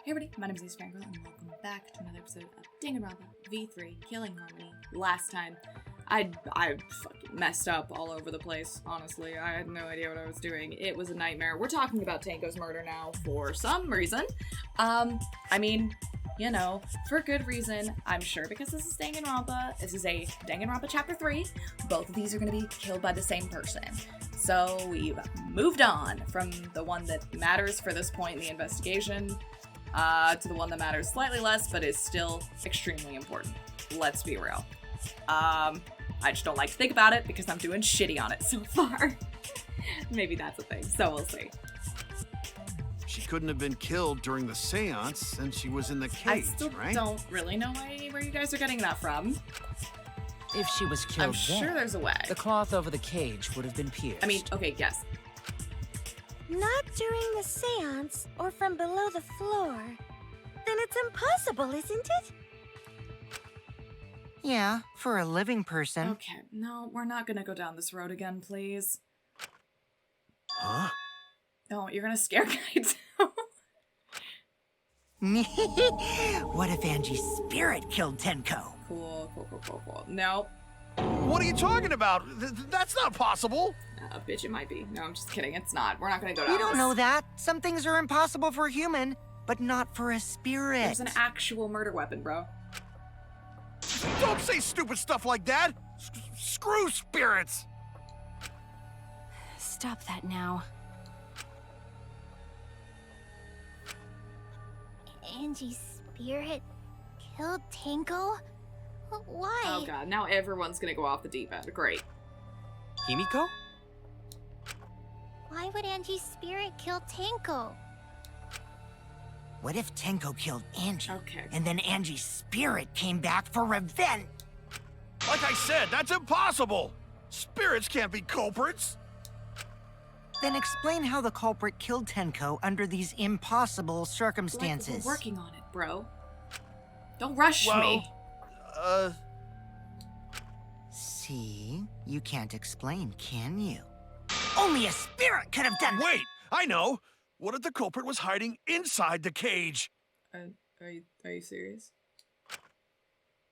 Hey everybody, my name is AceFangirl and welcome back to another episode of Danganronpa V3 Killing Harmony. Last time, I fucking messed up all over the place, honestly. I had no idea what I was doing. It was a nightmare. We're talking about Tanko's murder now for some reason. I mean, you know, for good reason, I'm sure, because this is Danganronpa. This is a Danganronpa Chapter 3. Both of these are going to be killed by the same person. So we've moved on from the one that matters for this point in the investigation to the one that matters slightly less, but is still extremely important. Let's be real. I just don't like to think about it because I'm doing shitty on it so far. Maybe that's a thing, so we'll see. She couldn't have been killed during the seance since she was in the cage, I still right? don't really know where you guys are getting that from. If she was killed I'm sure there's a way. the cloth over the cage would have been pierced. I mean, okay, yes. Not during the seance or from below the floor. Then it's impossible, isn't it? Yeah, for a living person. Okay, no, we're not gonna go down this road again, please. Huh? No, you're gonna scare Kaito. What if Angie's spirit killed Tenko? Cool. No. What are you talking about? That's not possible. Bitch, it might be. No, I'm just kidding. It's not. We're not gonna go down You don't this. know that. Some things are impossible for a human, but not for a spirit. There's an actual murder weapon, bro. Don't say stupid stuff like that. Screw spirits. Stop that now. Angie's spirit killed Tanko? Why? Oh god, now everyone's gonna go off the deep end. Great. Himiko? Why would Angie's spirit kill Tanko? What if Tenko killed Angie? Okay. And then Angie's spirit came back for revenge? Like I said, that's impossible. Spirits can't be culprits. Then explain how the culprit killed Tenko under these impossible circumstances. Like, we're working on it, bro. Don't rush me. See? You can't explain, can you? Only a spirit could have done that! Wait, I know. What if the culprit was hiding inside the cage? Are you serious?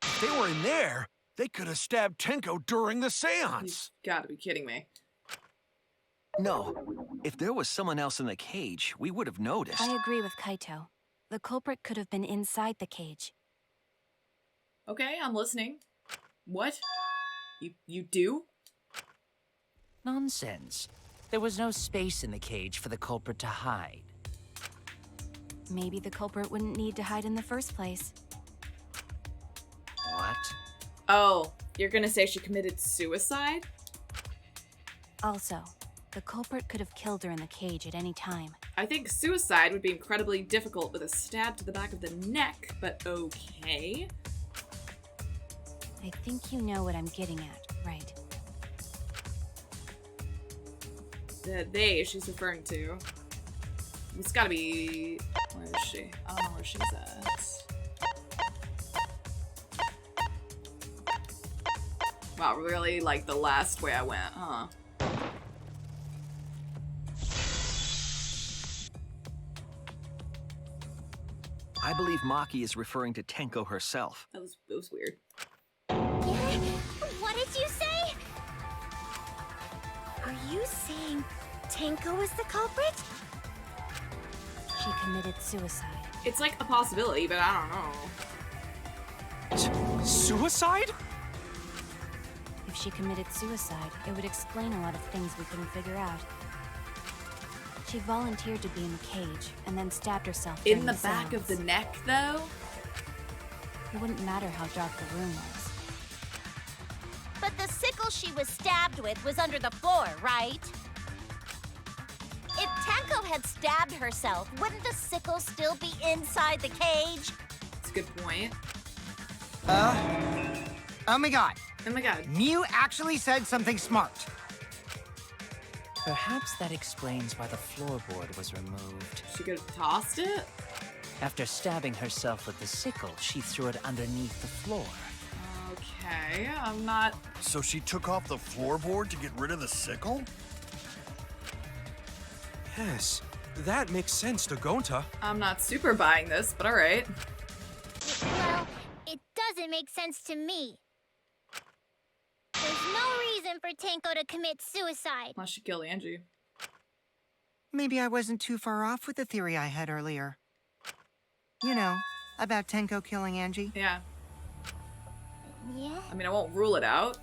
If they were in there, they could have stabbed Tenko during the You seance. gotta be kidding me. No. If there was someone else in the cage, we would have noticed. I agree with Kaito. The culprit could have been inside the cage. Okay, I'm listening. What? You do? Nonsense. There was no space in the cage for the culprit to hide. Maybe the culprit wouldn't need to hide in the first place. What? Oh, you're gonna say she committed suicide? Also, the culprit could have killed her in the cage at any time. I think suicide would be incredibly difficult with a stab to the back of the neck, but okay. I think you know what I'm getting at, right? The they she's referring to. It's gotta be... Where is she? I don't know where she's at. Wow, really? Like the last way I went, huh? I believe Maki is referring to Tenko herself. That was weird. What did you say? Are you saying Tanko is the culprit? She committed suicide. It's like a possibility, but I don't know. Suicide? If she committed suicide, it would explain a lot of things we couldn't figure out. She volunteered to be in the cage and then stabbed herself In during the back of the seance. neck, though? It wouldn't matter how dark the room was. But the sickle she was stabbed with was under the floor, right? If Tanko had stabbed herself, wouldn't the sickle still be inside the cage? That's a good point. Oh my god. Oh my god. Mew actually said something smart. Perhaps that explains why the floorboard was removed. She could have tossed it? After stabbing herself with the sickle, she threw it underneath the floor. Okay, I'm not... So she took off the floorboard to get rid of the sickle? Yes, That makes sense to Gonta. I'm not super buying this, but alright. Well, it doesn't make sense to me. There's no reason for Tenko to commit suicide. Unless she killed Angie. Maybe I wasn't too far off with the theory I had earlier. You know, about Tenko killing Angie. Yeah. Yeah? I mean, I won't rule it out.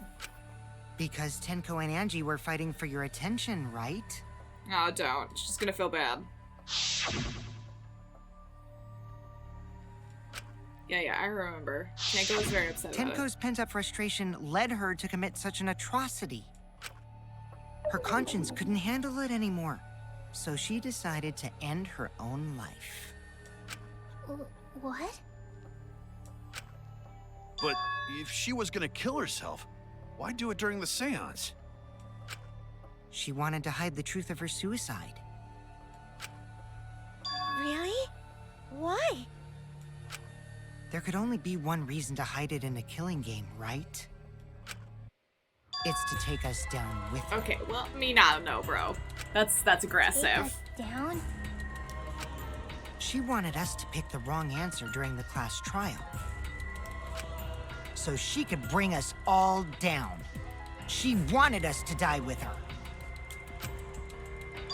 Because Tenko and Angie were fighting for your attention, right? Oh, don't. She's gonna feel bad. Yeah, I remember. Tenko was very upset about it. Tenko's pent-up frustration led her to commit such an atrocity. Her conscience couldn't handle it anymore, so she decided to end her own life. What? But if she was gonna kill herself, why do it during the seance? She wanted to hide the truth of her suicide. Really? Why? There could only be one reason to hide it in a killing game, right? It's to take us down with her. Okay, well, me not know, bro. That's Take aggressive. us down? She wanted us to pick the wrong answer during the class trial, so she could bring us all down. She wanted us to die with her.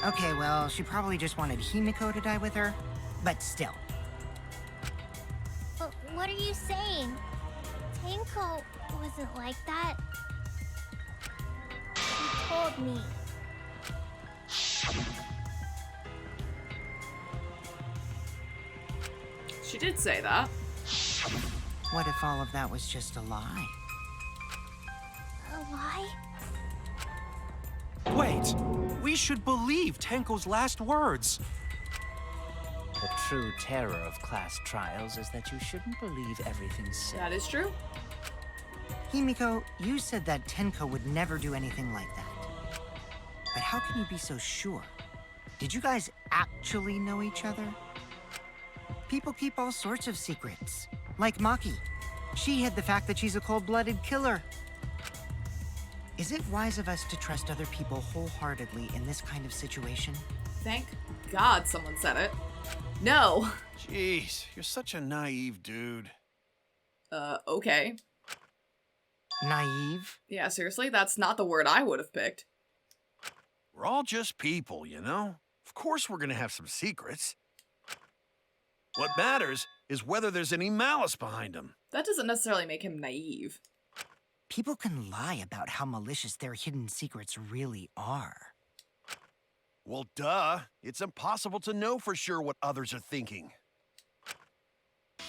Okay, well, she probably just wanted Himiko to die with her, but still. But what are you saying? Tenko wasn't like that. She told me. She did say that. What if all of that was just a lie? A lie? Wait, we should believe Tenko's last words. The true terror of class trials is that you shouldn't believe everything said. That is true. Himiko, you said that Tenko would never do anything like that. But how can you be so sure? Did you guys actually know each other? People keep all sorts of secrets. Like Maki. She hid the fact that she's a cold-blooded killer. Is it wise of us to trust other people wholeheartedly in this kind of situation? Thank God someone said it. No. Jeez, you're such a naive dude. Okay. Naive? Yeah, seriously, that's not the word I would have picked. We're all just people, you know? Of course we're gonna have some secrets. What matters is whether there's any malice behind them. That doesn't necessarily make him naive. People can lie about how malicious their hidden secrets really are. Well, duh. It's impossible to know for sure what others are thinking.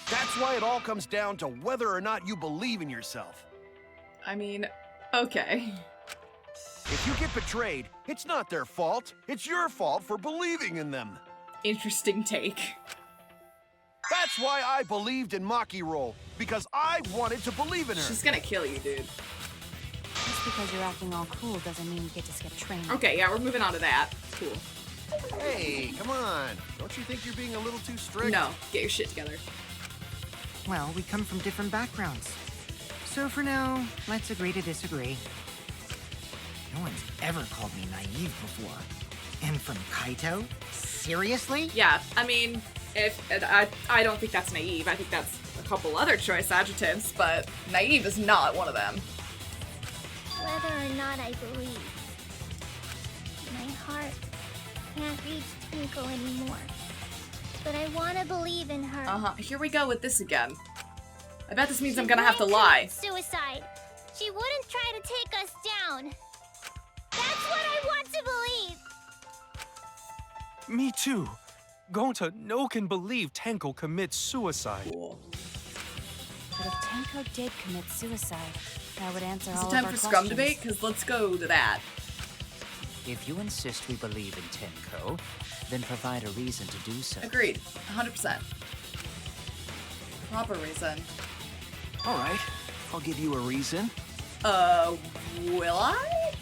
That's why it all comes down to whether or not you believe in yourself. I mean, okay. If you get betrayed, it's not their fault. It's your fault for believing in them. Interesting take. That's why I believed in Maki Roll, because I wanted to believe in her. She's gonna kill you, dude. Just because you're acting all cool doesn't mean you get to skip training. Okay, yeah, we're moving on to that. Cool. Hey, come on. Don't you think you're being a little too strict? No, get your shit together. Well, we come from different backgrounds. So for now, let's agree to disagree. No one's ever called me naive before. And from Kaito? Seriously? Yeah, I mean, I don't think that's naive. I think that's a couple other choice adjectives, but naive is not one of them. Whether or not I believe. My heart can't reach Tenko anymore. But I want to believe in her. Uh-huh. Here we go with this again. I bet this means She I'm gonna have to wouldn't lie. commit suicide. She wouldn't try to take us down. That's what I want to believe. Me too. Gonta no can believe Tenko commits suicide. Cool. But if Tenko did commit suicide, that would answer Is all it of time our for questions. scrum debate? Because let's go to that. If you insist we believe in Tenko, then provide a reason to do so. Agreed. 100%. Proper reason. All right, I'll give you a reason. Will I?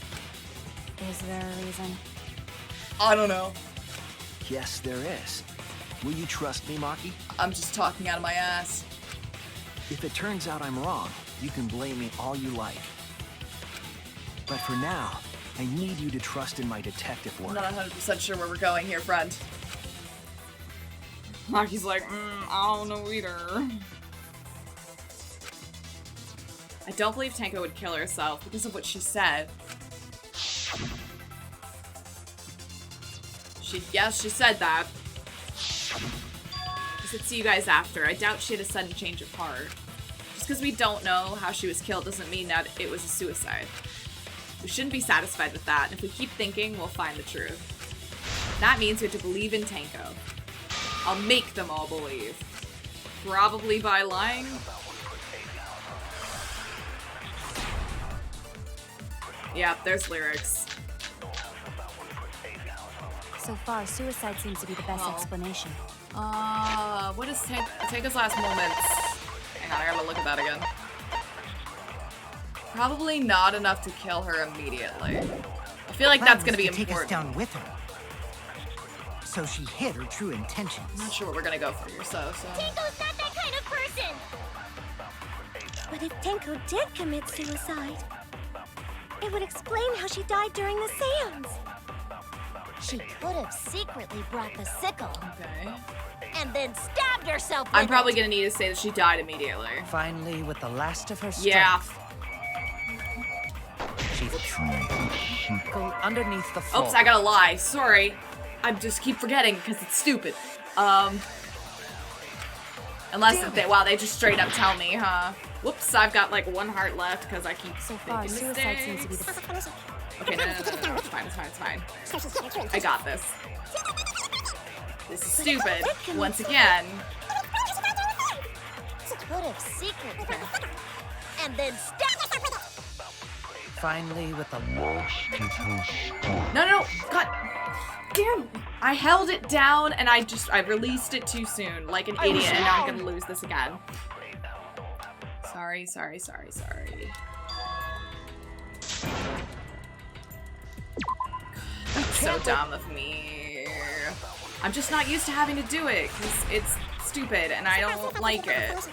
Is there a reason? I don't know. Yes, there is. Will you trust me, Maki? I'm just talking out of my ass. If it turns out I'm wrong, you can blame me all you like. But for now, I need you to trust in my detective I'm work. not 100% sure where we're going here, friend. Maki's like, I don't know either. I don't believe Tenko would kill herself because of what she said. Yes, she said that. She said, see you guys after. I doubt she had a sudden change of heart. Just because we don't know how she was killed doesn't mean that it was a suicide. We shouldn't be satisfied with that, and if we keep thinking, we'll find the truth. That means we have to believe in Tenko. I'll make them all believe. Probably by lying. Yeah, there's lyrics. So far, suicide seems to be the best explanation. What is Tenko's last moments? Hang on, I gotta look at that again. Probably not enough to kill her immediately. I feel like that's gonna be important. Take us down with her. So she hid her true intentions. I'm not sure what we're gonna go for here, so. Tenko's not that kind of person! But if Tenko did commit suicide, it would explain how she died during the seance. She could have secretly brought the sickle. Okay. And then stabbed herself with I'm probably gonna need to say that she died immediately. Finally, with the last of her strength. Yeah. She go underneath the floor. Oops, I gotta lie. Sorry. I just keep forgetting because it's stupid. Unless they just straight up tell me, huh? Whoops, I've got like 1 heart left because I keep So far, making suicide mistakes. seems to be the Okay, no, it's fine, it's fine. I got this. This is stupid. Once again. She could have secretly. And then stabbed herself with it. Finally, with the No, God damn. I held it down and I released it too soon, like an idiot, and now I'm gonna lose this again. Sorry. That's so dumb of me. I'm just not used to having to do it, because it's stupid and I don't like it.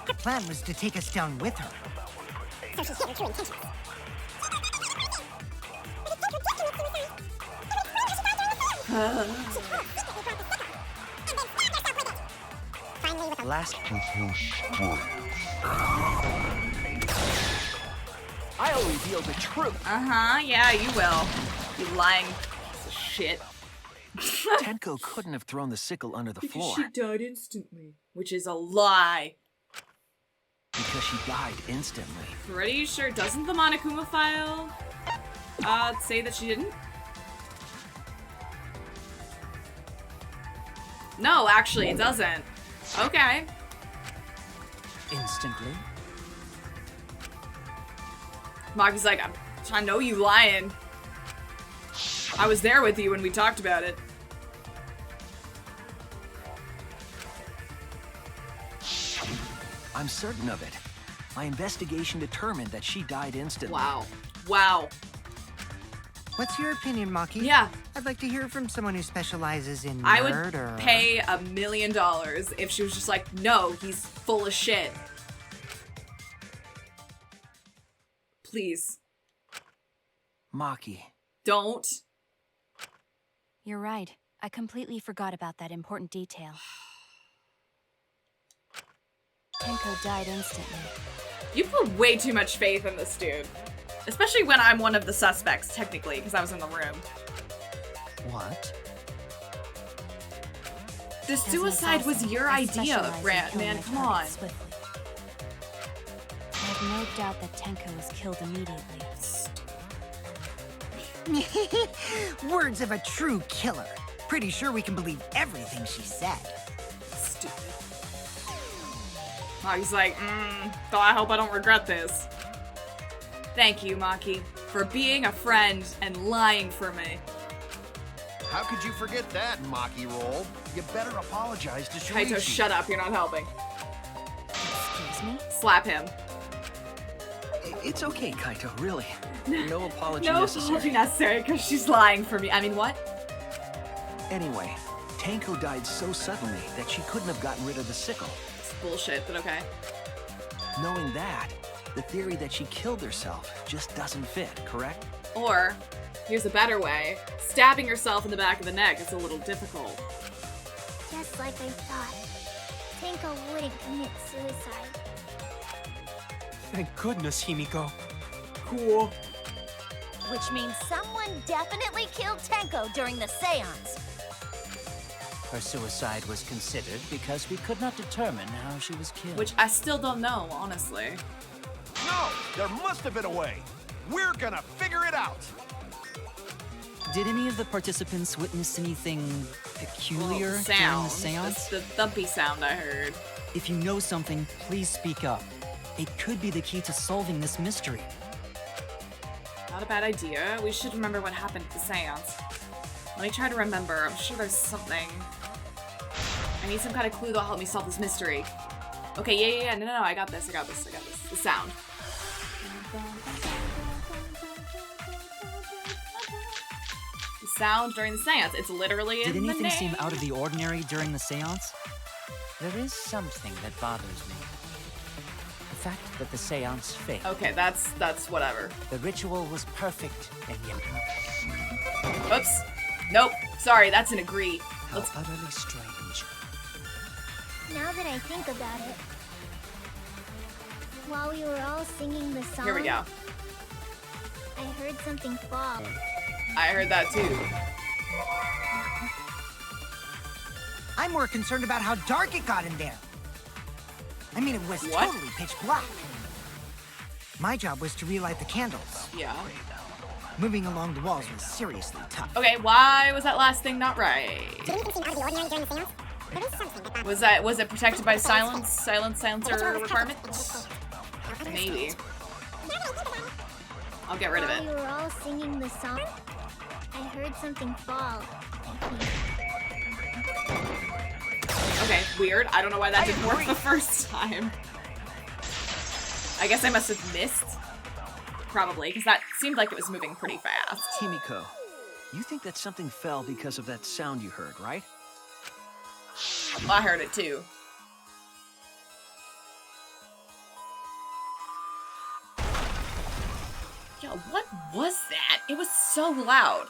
The plan was to take us down with her. So she's hid her true intentions. last. I'll reveal the truth. Yeah, you will. You lying piece of shit. Tenko couldn't have thrown the sickle under the floor. She died instantly. Which is a lie. Because she died instantly. Pretty sure. Doesn't the Monokuma file say that she didn't? No, actually, it doesn't. Okay. Instantly? Maki's like, I know you lying. I was there with you when we talked about it. I'm certain of it. My investigation determined that she died instantly. Wow. Wow. What's your opinion, Maki? Yeah. I'd like to hear from someone who specializes in I would murder. pay $1 million if she was just like, no, he's full of shit. Please. Maki. Don't. You're right. I completely forgot about that important detail. Tenko died instantly. You put way too much faith in this dude. Especially when I'm one of the suspects, technically, because I was in the room. What? The suicide was your idea, Grant, man, come on. I have no doubt that Tenko was killed immediately. Words of a true killer. Pretty sure we can believe everything she said. Stupid. Maki's like, though I hope I don't regret this. Thank you, Maki, for being a friend and lying for me. How could you forget that, Maki Roll? You better apologize to Shuichi. Kaito, shut up, you're not helping. Excuse me? Slap him. It's okay, Kaito, really. No apology No necessary. apology necessary, because she's lying for me. I mean, what? Anyway, Tenko died so suddenly that she couldn't have gotten rid of the sickle. It's bullshit, but okay. Knowing that, the theory that she killed herself just doesn't fit, correct? Or, here's a better way. Stabbing yourself in the back of the neck is a little difficult. Just like I thought. Tenko wouldn't commit suicide. Thank goodness, Himiko. Cool. Which means someone definitely killed Tenko during the seance. Her suicide was considered because we could not determine how she was killed. Which I still don't know, honestly. No, there must have been a way. We're gonna figure it out. Did any of the participants witness anything peculiar Well, during the sound. seance? That's the thumpy sound I heard. If you know something, please speak up. It could be the key to solving this mystery. Not a bad idea. We should remember what happened at the seance. Let me try to remember. I'm sure there's something. I need some kind of clue that'll help me solve this mystery. Okay, yeah. No, I got this. The sound. The sound during the seance. It's literally in Did the anything name. seem out of the ordinary during the seance? There is something that bothers me. The fact that the seance failed. Okay, that's whatever. The ritual was perfect, and yet... Oops. Nope. Sorry, that's an agree. How Let's... utterly strange. Now that I think about it, while we were all singing the song, Here we go. I heard something fall. I heard that too. I'm more concerned about how dark it got in there. I mean, it was What? totally pitch black. My job was to relight the candles. Yeah. Moving along the walls was seriously tough. Okay, why was that last thing not right? Was it protected by silencer requirement? Maybe. I'll get rid of While we it. were all singing the song, I heard something fall. Okay, weird. I don't know why that didn't work the first time. I guess I must have missed. Probably, because that seemed like it was moving pretty fast. Himiko, you think that something fell because of that sound you heard, right? Well, I heard it too. Yo, what was that? It was so loud.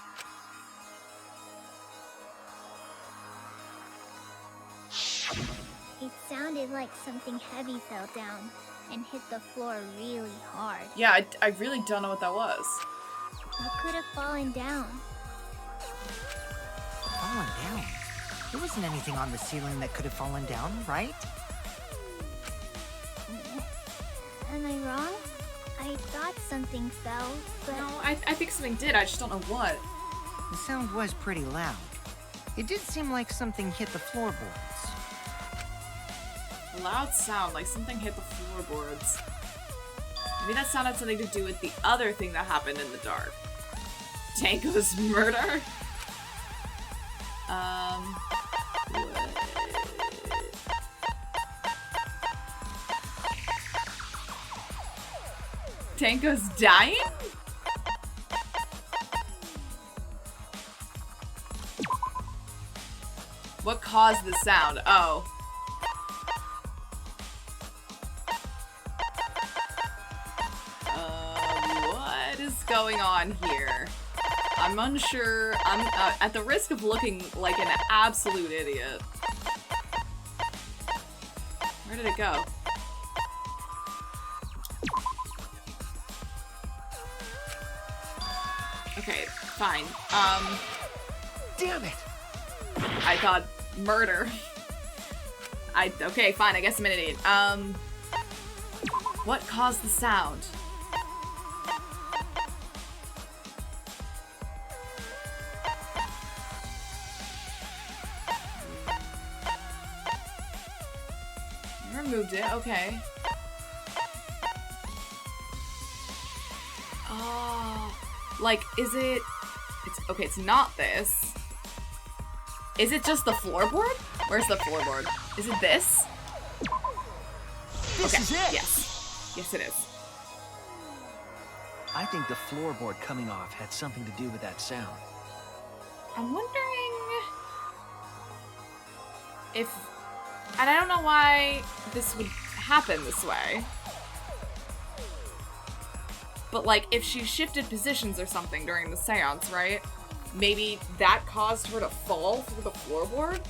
It sounded like something heavy fell down and hit the floor really hard. Yeah, I really don't know what that was. What could have fallen down? Fallen down? There wasn't anything on the ceiling that could have fallen down, right? Am I wrong? I thought something fell, but No, I think something did. I just don't know what. The sound was pretty loud. It did seem like something hit the floorboards. A loud sound, like something hit the floorboards. Maybe that sound had something to do with the other thing that happened in the dark. Tango's murder? What? Tango's dying? What caused the sound? Oh. What is going on here? I'm unsure. I'm at the risk of looking like an absolute idiot. Where did it go? Okay, fine. Damn it! I thought murder. Okay, fine, I guess I'm an idiot. What caused the sound? I removed it, okay. Oh, like, is it... Okay, it's not this. Is it just the floorboard? Where's the floorboard? Is it this? This is it! Yes. Yes, it is. I think the floorboard coming off had something to do with that sound. I'm wondering if... And I don't know why this would happen this way. But, like, if she shifted positions or something during the seance, right? Maybe that caused her to fall through the floorboard?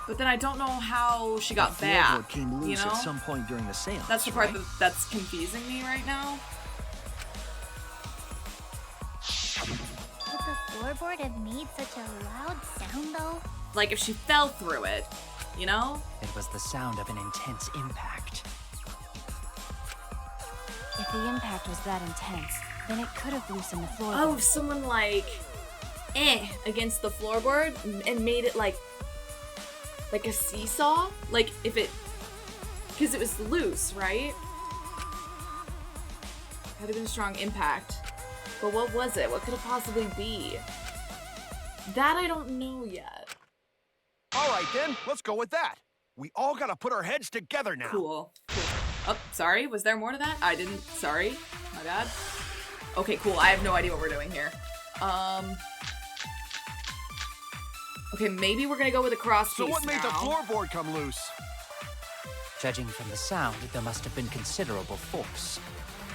But then I don't know how she got The back, floorboard came loose you know? at some point during the seance. That's the part right? that's confusing me right now. Would the floorboard have made such a loud sound, though? Like if she fell through it, you know? It was the sound of an intense impact. If the impact was that intense, then it could have loosened the floor. Oh, if someone like against the floorboard and made it like a seesaw? Like if it, because it was loose, right? Had to been a strong impact. But what was it? What could it possibly be? That I don't know yet. All right, then. Let's go with that. We all gotta put our heads together now. Cool. Oh, sorry. Was there more to that? I didn't. Sorry. My bad. Okay, cool. I have no idea what we're doing here. Okay, maybe we're gonna go with a cross piece So what made the now. floorboard come loose? Judging from the sound, there must have been considerable force.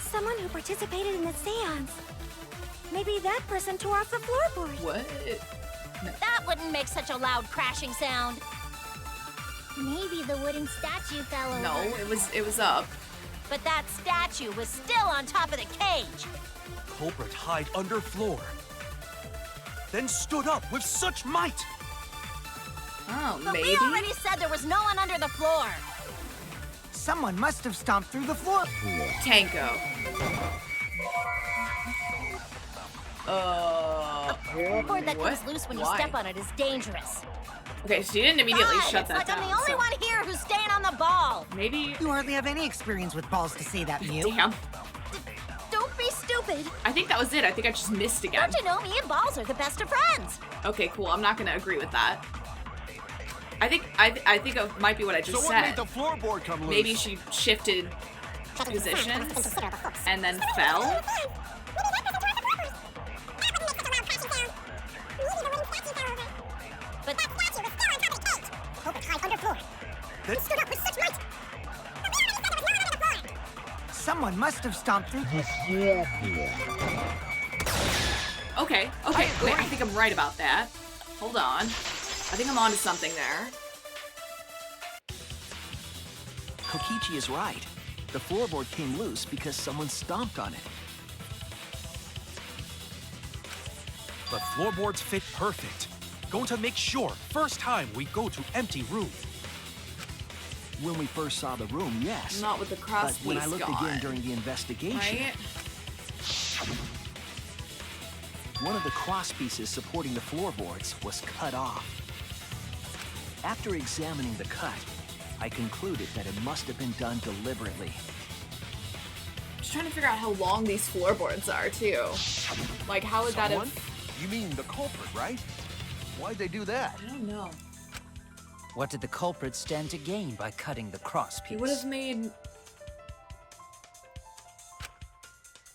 Someone who participated in the seance. Maybe that person tore off the floorboard. What? That wouldn't make such a loud crashing sound. Maybe the wooden statue fell over. No, it was up. But that statue was still on top of the cage. Culprit hide under floor. Then stood up with such might. Oh, But maybe. we already said there was no one under the floor. Someone must have stomped through the floor. Tanko. A floorboard that what? comes loose when you Why? step on it is dangerous. Okay, she didn't immediately God, shut it's that like down. I'm the only so one here who's staying on the ball. maybe. You hardly have any experience with balls to say that, Mew. Damn. Don't be stupid. I think that was it. I think I just missed again. Don't you know me and balls are the best of friends? Okay, cool. I'm not gonna agree with that. I think it might be what I just So what said. made the floorboard come loose? Maybe she shifted positions and then fell. But Someone must have stomped through. Okay, wait, I think I'm right about that. Hold on. I think I'm onto something there. Kokichi is right. The floorboard came loose because someone stomped on it. But floorboards fit perfect. Going to make sure first time we go to empty room. When we first saw the room, yes. Not with the But cross when I piece looked gone, again during the investigation, right? one of the cross pieces supporting the floorboards was cut off. After examining the cut, I concluded that it must have been done deliberately. Just trying to figure out how long these floorboards are too. Like, how would that Someone? have? You mean the culprit, right? Why'd they do that? I don't know. What did the culprit stand to gain by cutting the cross piece? He would have made.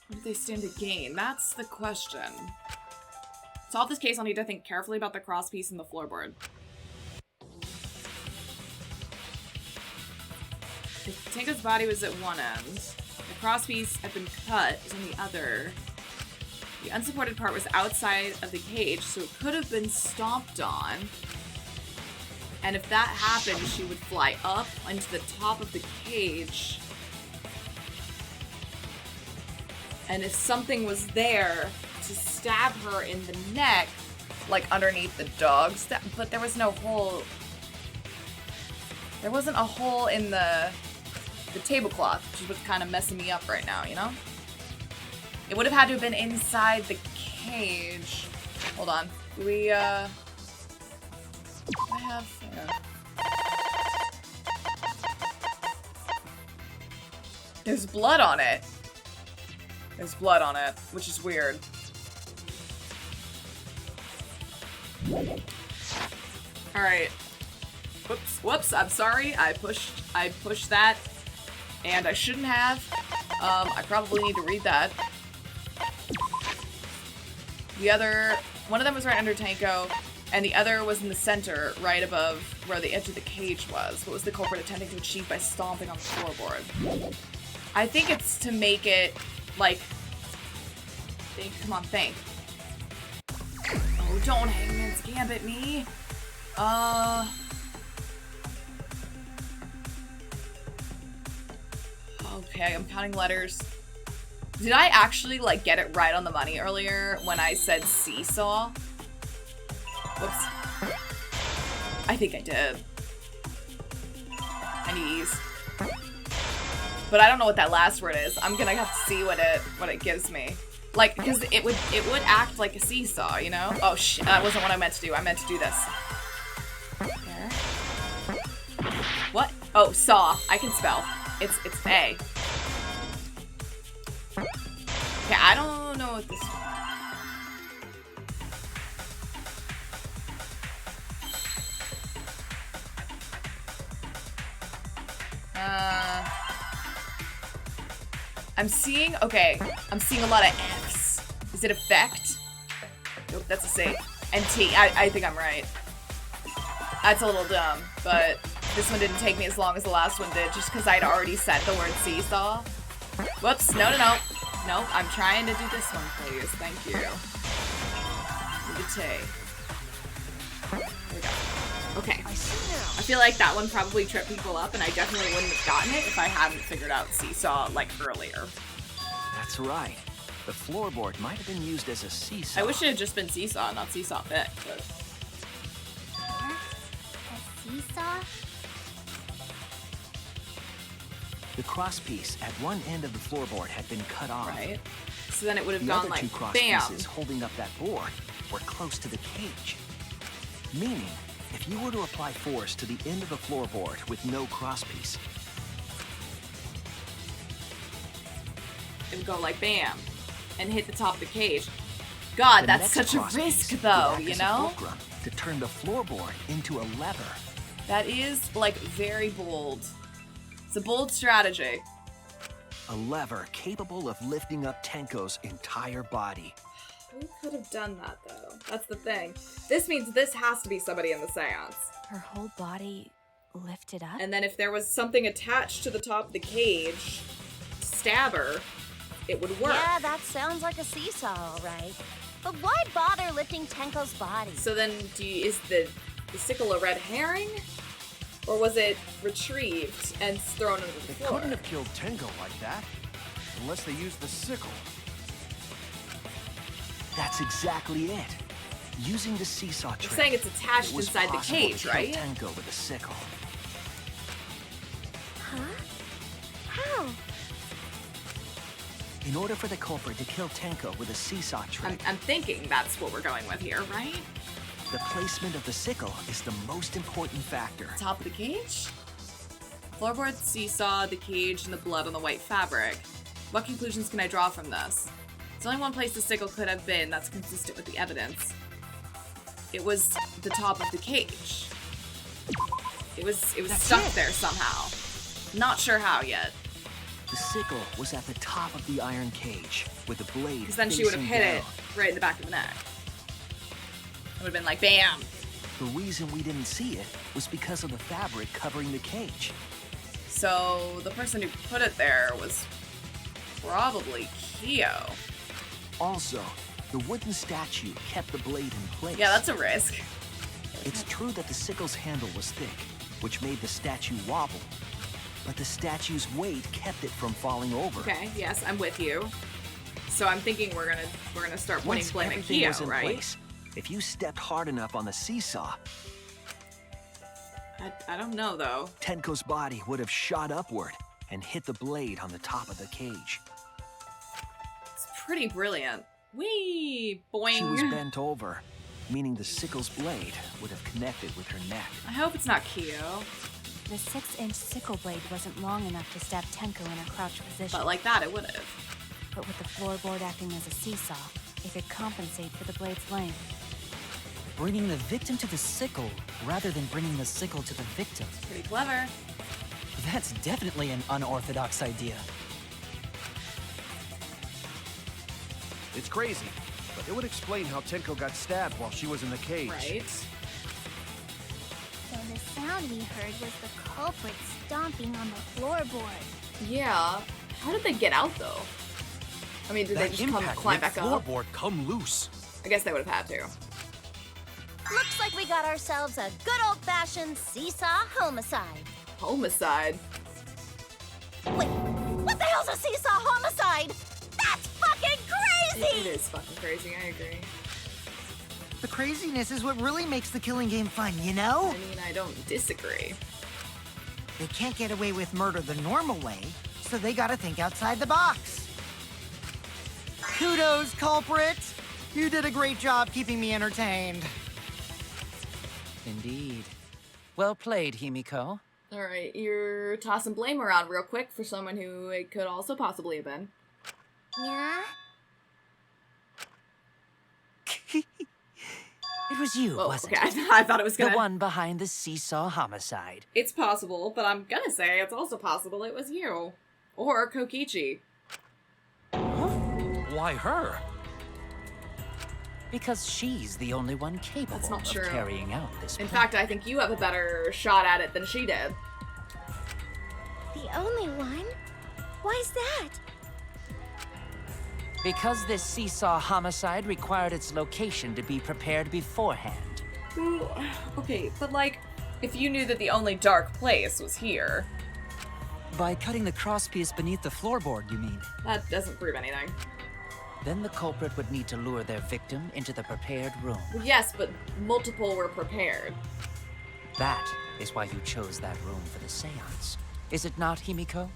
What did they stand to gain? That's the question. To solve this case, I'll need to think carefully about the cross piece and the floorboard. If Tanko's body was at one end, the cross piece had been cut is on the other. The unsupported part was outside of the cage, so it could have been stomped on. And if that happened, she would fly up into the top of the cage. And if something was there to stab her in the neck, like underneath the dog's, but there was no hole. There wasn't a hole in the tablecloth, which is what's kind of messing me up right now, you know? It would have had to have been inside the cage. Hold on. Do we, I have... There's blood on it. There's blood on it, which is weird. Alright. Whoops, I'm sorry. I pushed that. And I shouldn't have. I probably need to read that. One of them was right under Tanko, and the other was in the center, right above where the edge of the cage was. What was the culprit attempting to achieve by stomping on the floorboard? I think it's to make it, like... Think, come on, think. Oh, don't Hangman's Gambit me! Okay, I'm counting letters. Did I actually, like, get it right on the money earlier when I said seesaw? Whoops. I think I did. I need ease. But I don't know what that last word is. I'm gonna have to see what it gives me. Like, because it would act like a seesaw, you know? Oh shit, that wasn't what I meant to do. I meant to do this. There. What? Oh, saw. I can spell. It's A. Okay, I don't know what this. I'm seeing a lot of F's. Is it effect? Nope, that's a C. And T. I think I'm right. That's a little dumb, but this one didn't take me as long as the last one did, just because I'd already said the word seesaw. Whoops, no. Nope, I'm trying to do this one, please. Thank you. Need a T. There we go. Okay. I feel like that one probably tripped people up, and I definitely wouldn't have gotten it if I hadn't figured out seesaw, like, earlier. That's right. The floorboard might have been used as a seesaw. I wish it had just been seesaw, not seesaw fit, but... A seesaw? The crosspiece at one end of the floorboard had been cut off. Right. So then it would have The gone other like, two cross bam! pieces holding up that board were close to the cage. Meaning, if you were to apply force to the end of the floorboard with no crosspiece, it would go like bam, and hit the top of the cage. God, the that's next such a crosspiece risk would though, act you as a know? fulcrum to turn the floorboard into a lever. That is, like, very bold. It's a bold strategy. A lever capable of lifting up Tenko's entire body. Who could have done that, though? That's the thing. This means this has to be somebody in the seance. Her whole body lifted up? And then if there was something attached to the top of the cage to stab her, it would work. Yeah, that sounds like a seesaw, all right. But why bother lifting Tenko's body? So then, is the sickle a red herring? Or was it retrieved and thrown into the They floor? couldn't have killed Tenko like that, unless they used the sickle. That's exactly it. Using the seesaw trick, You're saying it's attached it was inside the possible cage, to kill right? Tenko with a sickle. Huh? How? In order for the culprit to kill Tenko with a seesaw trick, I'm thinking that's what we're going with here, right? the placement of the sickle is the most important factor. Top of the cage? Floorboard, seesaw, the cage, and the blood on the white fabric. What conclusions can I draw from this? There's only one place the sickle could have been that's consistent with the evidence. It was the top of the cage. It was stuck there somehow. Not sure how yet. The sickle was at the top of the iron cage, with the blade Because then she would have facing hit down. it right in the back of the neck. It would have been like, bam! The reason we didn't see it was because of the fabric covering the cage. So the person who put it there was probably Kyo. Also, the wooden statue kept the blade in place. Yeah, that's a risk. It's true that the sickle's handle was thick, which made the statue wobble. But the statue's weight kept it from falling over. Okay, yes, I'm with you. So I'm thinking we're gonna start pointing Once blame at everything Kyo, was in right? place, if you stepped hard enough on the seesaw, I don't know though. Tenko's body would have shot upward and hit the blade on the top of the cage. It's pretty brilliant. Whee! Boing! She was bent over, meaning the sickle's blade would have connected with her neck. I hope it's not Kyo. The 6-inch sickle blade wasn't long enough to stab Tenko in her crouched position. But like that, it would have. But with the floorboard acting as a seesaw, it could compensate for the blade's length. Bringing the victim to the sickle rather than bringing the sickle to the victim. Pretty clever. That's definitely an unorthodox idea. It's crazy, but it would explain how Tenko got stabbed while she was in the cage. Right. So the sound we heard was the culprit stomping on the floorboard. Yeah. How did they get out though? I mean, did they That just climb impact back made up? floorboard come loose. I guess they would have had to. Looks like we got ourselves a good old-fashioned seesaw homicide. Homicide? Wait, what the hell's a seesaw homicide? That's fucking crazy! It is fucking crazy, I agree. The craziness is what really makes the killing game fun, you know? I mean, I don't disagree. They can't get away with murder the normal way, so they gotta think outside the box. Kudos, culprit! You did a great job keeping me entertained. Indeed. Well played, Himiko. Alright, you're tossing blame around real quick for someone who it could also possibly have been. Yeah? It was you, Whoa, wasn't okay, it? I thought it was gonna... The one behind the seesaw homicide. It's possible, but I'm gonna say it's also possible it was you. Or Kokichi. Why her? Because she's the only one capable That's not of true. carrying out this In plan. fact, I think you have a better shot at it than she did. The only one? Why's that? Because this seesaw homicide required its location to be prepared beforehand. Ooh, okay, but like, if you knew that the only dark place was here, By cutting the crosspiece beneath the floorboard, you mean? that doesn't prove anything. Then the culprit would need to lure their victim into the prepared room. Well, yes, but multiple were prepared. That is why you chose that room for the seance. Is it not, Himiko?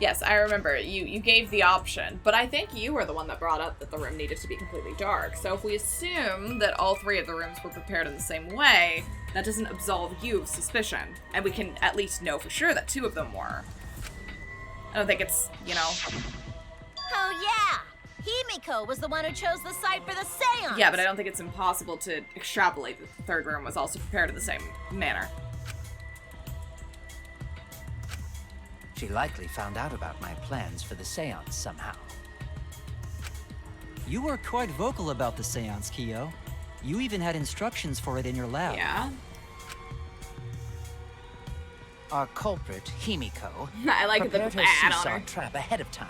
Yes, I remember. You gave the option, but I think you were the one that brought up that the room needed to be completely dark. So if we assume that all three of the rooms were prepared in the same way, that doesn't absolve you of suspicion. And we can at least know for sure that two of them were. I don't think it's, you know... Oh yeah! Himiko was the one who chose the site for the seance! Yeah, but I don't think it's impossible to extrapolate that the third room was also prepared in the same manner. She likely found out about my plans for the seance somehow. You were quite vocal about the seance, Kyo. You even had instructions for it in your lab. Yeah. Our culprit, Himiko, I like the prepared her bad on seesaw her. trap ahead of time.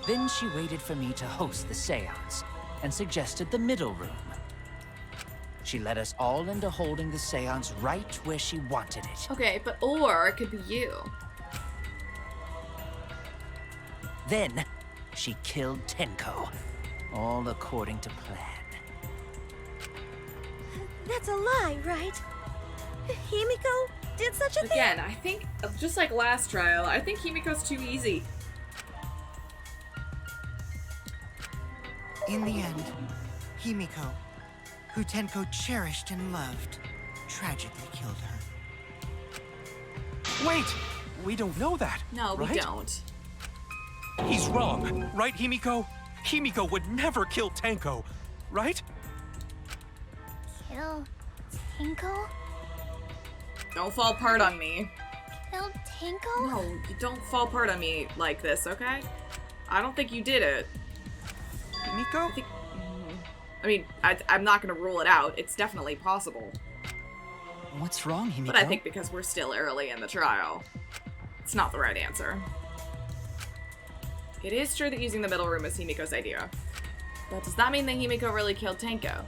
Then she waited for me to host the seance and suggested the middle room. She led us all into holding the seance right where she wanted it. Okay, but or it could be you. Then she killed Tenko, all according to plan. That's a lie, right? Himiko did such a thing? Again, I think, just like last trial, I think Himiko's too easy. In the end, Himiko, who Tenko cherished and loved, tragically killed her. Wait! We don't know that. No, we right? don't. He's wrong, right, Himiko? Himiko would never kill Tenko, right? Kill Tinko? Don't fall apart on me. Kill Tinko? No, you don't fall apart on me like this, okay? I don't think you did it. Himiko? I mean, I'm not gonna rule it out. It's definitely possible. What's wrong, Himiko? But I think because we're still early in the trial, it's not the right answer. It is true that using the middle room was Himiko's idea. But does that mean that Himiko really killed Tenko?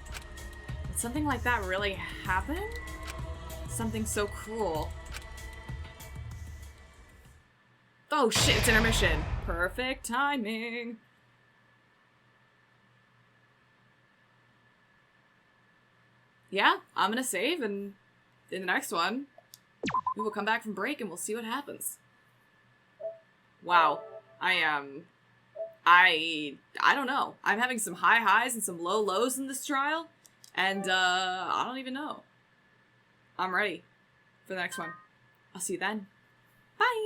Did something like that really happen? Something so cruel. Oh shit, it's intermission. Perfect timing. Yeah, I'm gonna save, and in the next one, we will come back from break and we'll see what happens. Wow. I don't know. I'm having some high highs and some low lows in this trial, and I don't even know. I'm ready for the next one. I'll see you then. Bye!